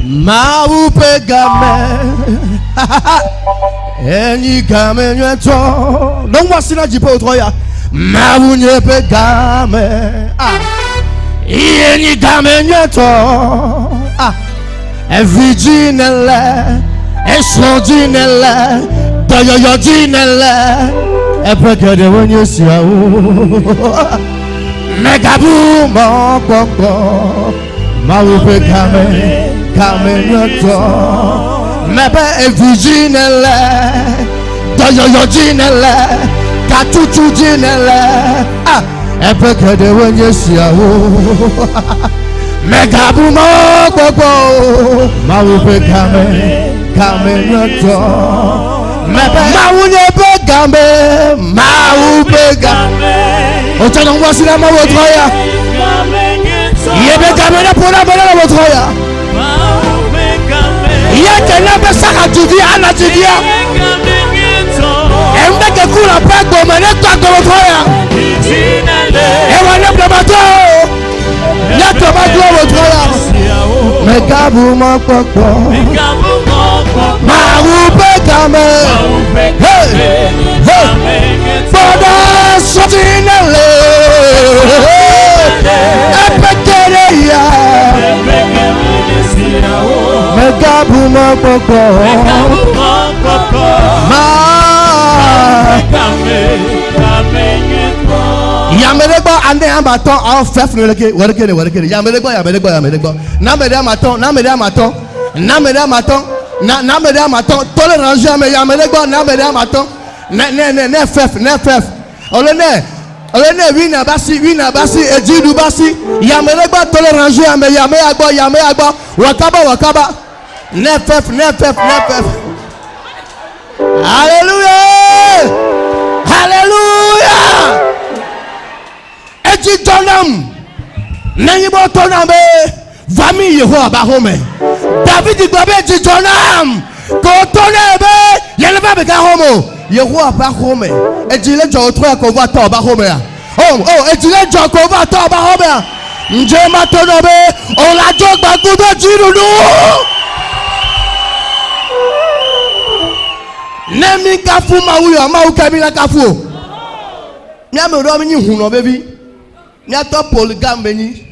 Maupe game. Eni game nyeto. Non wasina jipo utroya. Mau nyepe game. Eni game nyeto. Virginelle. Extraordinaire. Doyoyodinelle. Epeke de wenye siya u. Megabu mo poko. Maupe game. Kamenoto mebe eviginele doyoyojinele katuchujinele epeke de wenye siawo megabumo gbogbo maupe kamenoto mebe mawunye begame maupe game otana wasina mawotroya yebe kamena pona bana wotroya yeke nebe saka tudia ana tudia embe ke kula pego mene twago wotroya ewa nebe bato ya tobago wotroya megabu mokoko maupe game boda sotinele epekere ya megabu mokoko ma yameregba ande amaton en fef ne leke wereke yameregba na mere amaton tolérance me yameregba na mere amaton ne fef olene wina basi ejidu basi yameregba tolérance yame agbo wakaba ne fef hallelujah eji tonam nenyibo tonam vami Yehowa bahome David gbabe eji tonam ko tonebe yeneba beka homo Yehowa bahome eji lejo otro ko va to bahome eji lejo ko va to bahome nje ma tonobe olajo gbagudo jirunu nemi kafu mawuyo mawu kemila kafu miame do mi huno bebi miato polygame beni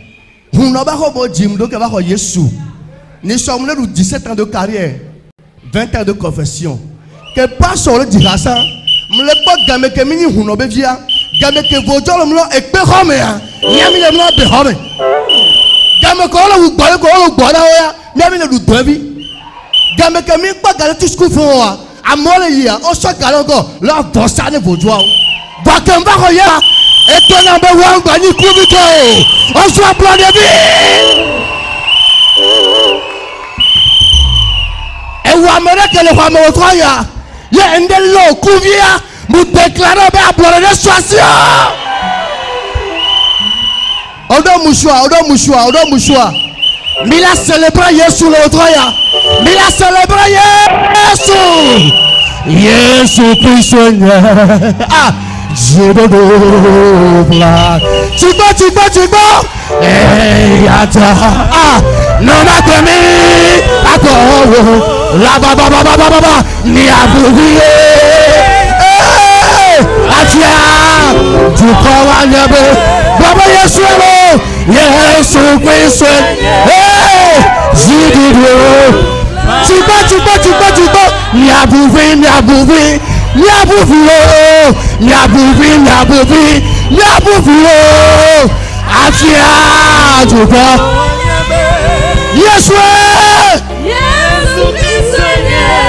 huno ba ho jim do ke ba ho Yesu ni somle du 17 ans de carrière 20 ans de confession que pas sur le dirasa mle po game ke mi huno bevia game ke vojo mlo ekpe home ya miami le mlo be home game ko lo gbo na ya miami le du dobi game ke mi pa gale tu school fo wa amole ya o so galongo lo do sa ne vojo ba ke mba ko ya eto na be wa gba ni kubito o so applaud bi e wa mere ke le wa mo to ya ye ndelo kuvia mu déclarer be applaud de soisio odo mushua mila célébrer Yesu le troya mila célébrer Yesu Christ je de dobla chibo yata non ma temi ako la baba ni abuye atia tu kowa nebe baba Yesu Christ jidido chibo ni abuvi atia tu ko Yesu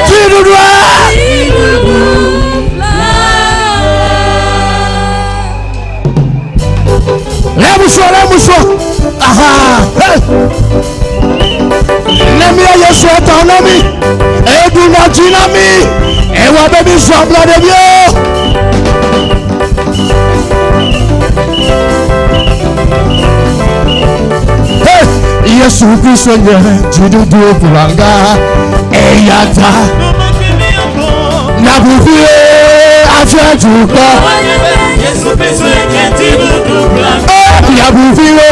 jidido Lemusho. Aha. Nemi Yesu autonomy. Edu na jinami. Ewa baby swabla de bio. Yesu Kristo nye jidudu kulanga. Eyata. Nabuvie afejuko. Yesu Kristo nye jidudu kulanga. Yabuvio.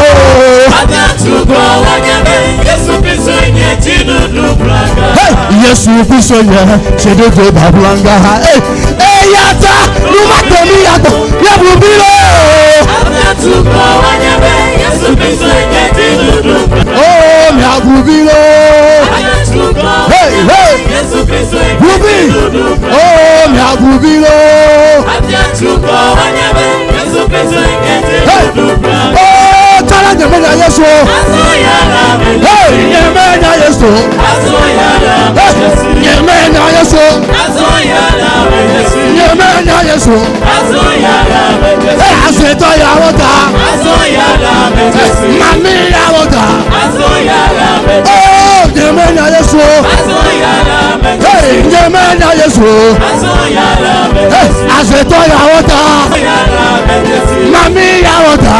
Adatuko wanyame. Yesu Kristo nye jidudu Yesu Kristo ye chede go bablanga yata luma temi yato yabubilo Abatuko wanyabe Yesu Kristo yetibudu oh mi abubilo Abatuko Yesu Kristo yetibudu oh mi abubilo Abatuko wanyabe Yesu Kristo yetibudu oh tala nyemenya Yesu Asoyala nyemenya Yesu nyemenya Yesu nyemenya Yesu aseto ya wota mami ya wota oh nyemenya Yesu nyemenya Yesu aseto ya wota mami ya wota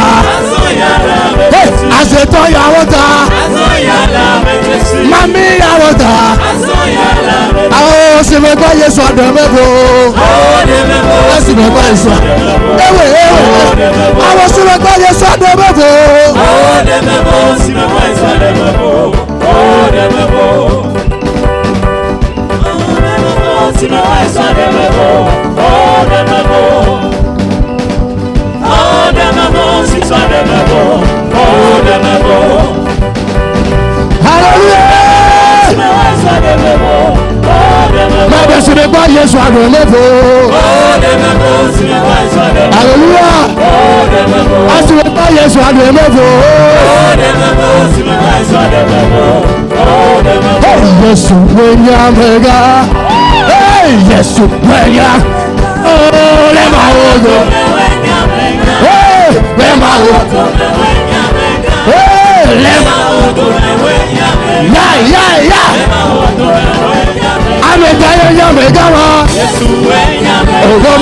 aseto ya wota mami ya wota oh se me kwa Yesu ademebo oh se me kwa Yesu ewe awo se me kwa Yesu ademebo oh demebo se me kwa Yesu ademebo oh demebo se me kwa Yesu ademebo oh demebo si me ademebo oh demebo hallelujah se me kwa Yesu ademebo Mabia se me kwa Yesu ademebo hallelujah se me kwa Yesu ademebo hey Yesu wenya mega hey Yesu wenya oh le maogo hey le maogo hey le maogo ya amega ya mega ma Yesu wenya oh bo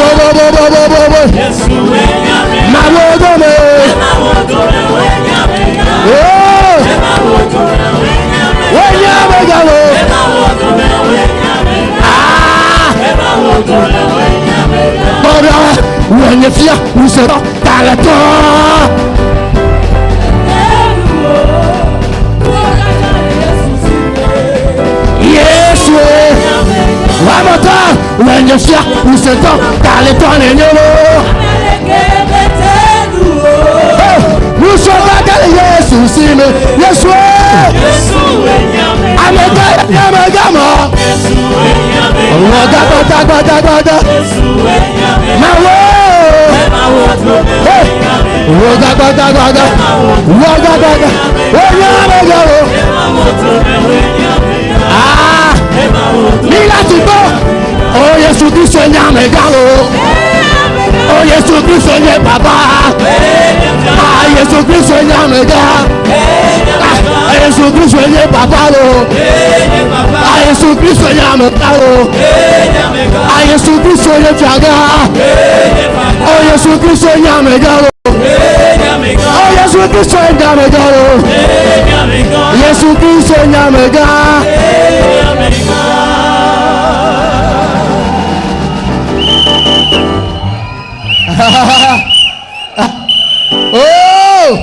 Yesu wenya maogo me oh wenya mega lo bora wenya fia usera talato Yesu wamata wenya fia usera talato nenyolo Mushoka kale Yesu sime Yesu amega yamagama Wagabada Mawo Wagabada Wanyamagalo ah Mila tipo oh Yesu Kristo nyamagalo oh Yesu Kristo nye baba ah Yesu Kristo nyamega ah Yesu Kristo nye baba lo ah Yesu Kristo nyamega lo ah Yesu Kristo nye jaga oh Yesu Kristo nyamega lo oh Yesu Kristo nyamega lo Yesu Kristo nyamega oh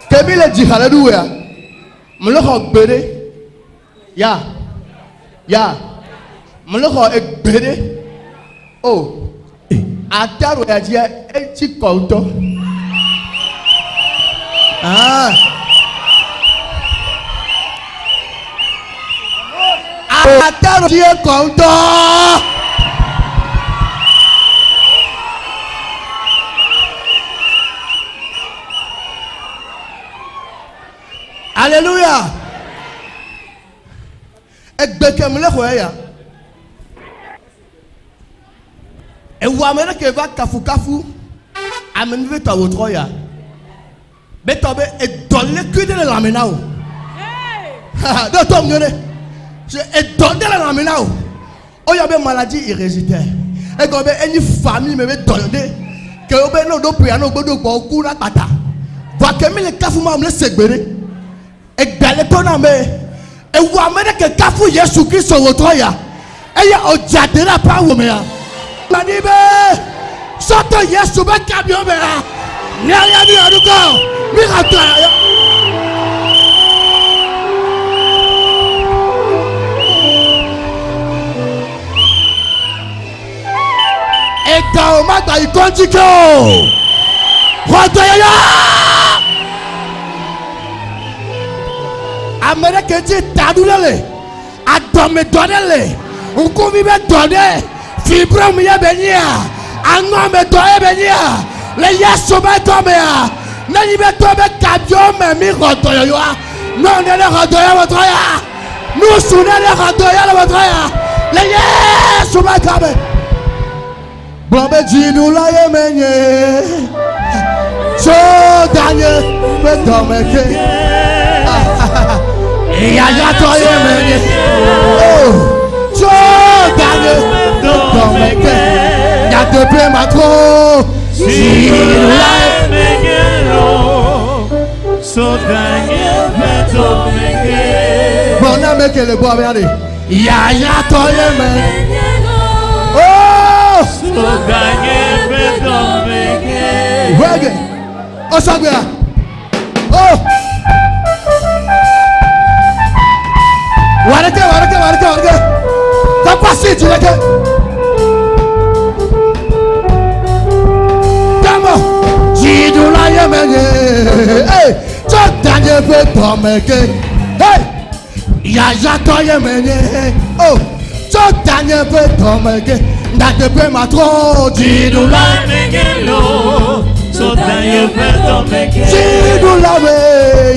kebile ji hallelujah mloko gbere ya mloko egbere oh ataro ya je eti konto ah ataro je konto hallelujah egbeke mleko ya ewa mereke va kafu amenve ta wotroya betobe edole kude la menao do tom ngene je edole la menao oya be maladie héréditaire e go be eni famille me be donde ke obe no do priya no gbodo gbo ku na pata va kemi le kafu ma mle segbere egbale to na me ewu amerike kafu Yesu Kristo wotroya eya ojadera pa wo me ya manibe soto Yesu be kabio be ya ni aya bi oruko mi ka to ya magba ikonjike o. Hodoya. America ti tadulele. Adome donele. Nkumi be donne. Fibrom ye benia. Anga me doye benia. Le yeso be domea. Nani be tobe kabio me mi hodoya yo. Non ne le hodoya wotoya. Nous souvenons de hodoya le wotoya. Le yeso be kabe. Bobe jinu la ye menye. So Daniel be domeke. Ya ya toye menye. Oh. So Daniel be domeke. Ya te pe matro. Si la menye lo. So Daniel be domeke. Bon na meke le bo abi. Ya ya toye menye. Oh. So Daniel be domeke. Wege. Osagbea. Oh. Wareke. Capacity leke. Damo. Jidula yemenye. Hey. Daniel be domeke. Hey. Ya to yemenye. Oh. Daniel be domeke. Ndate pe matro. Jidula Mengelo. So Daniel be domeke. Jidula be.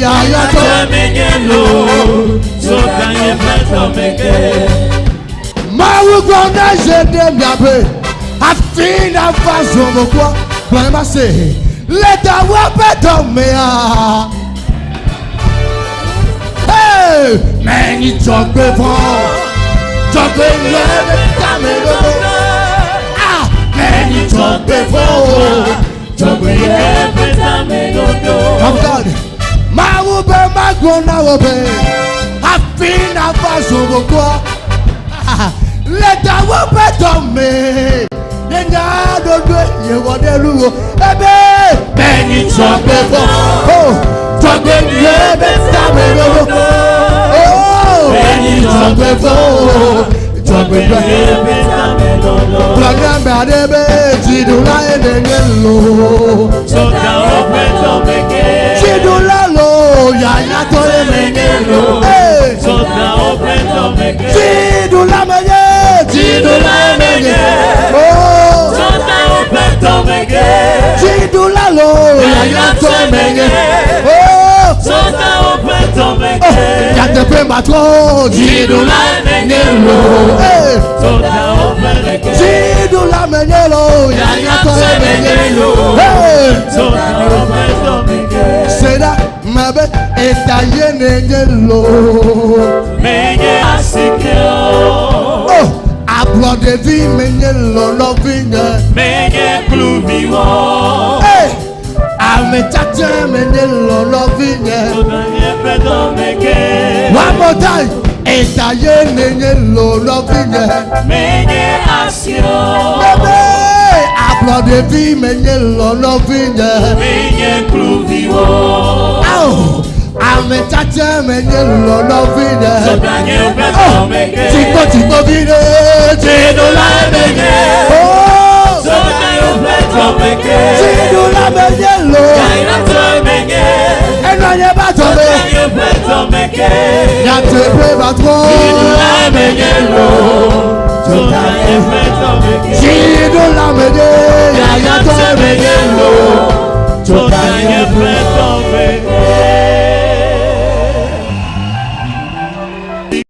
Ya to Mengelo. So Daniel be domeke. Mawu gbọ́dọ̀ ṣe dé miabe, àfihàn fásitì ọmọkùnrin gbọ́dọ̀ má ṣe lẹ́tà wọ́n bẹ̀ tọ̀ mí à. Mẹ́yìn jọ̀gbé fún jọ̀gbé lẹ́bẹ̀ ká mi lóko. Mẹ́yìn jọ̀gbé fún jọ̀gbé lẹ́bẹ̀ ká mi lóko. Mawu bẹ̀ má gbọ́dọ̀ wọ̀ bẹ̀ àfihàn fásitì ọmọkùnrin. Let the world better me. Then I don't do it. You want to do it. Benny talk before. Oh, talk before. Oh, Benny talk before. Talk before. Program bad, baby. She do like the yellow. So now better make She do la lo. Ya ya to the yellow. Hey. So now better make She do la me. Oh, Sota opeto mege. Jidula lo, ya to mege. Oh, Sota opeto mege. Ya te pe matro. Jidula mege lo. Sota opeto mege. Jidula mege lo, ya to mege lo. Sota opeto mege. Seda mabe etaye mege lo. Mege asikeo. Oh. Ablo de vie menye lo vinge. Menye klubi wo. Hey, ame chacha menye lo vinge. So Daniel be domeke. One more time. Etaye menye lo vinge. Menye asio. Bebe, ablo de vie menye lo vinge. Menye klubi wo. Ow, ame chacha menye lo vinge. So Daniel be domeke. Tiko vide. Jidula menye. Oh, So Daniel be domeke. Jidula menye lo. Kaina to menye. Enanye bato So me. Daniel be domeke. Yate pe batro. Jidula menye lo. So Daniel be domeke. Jidula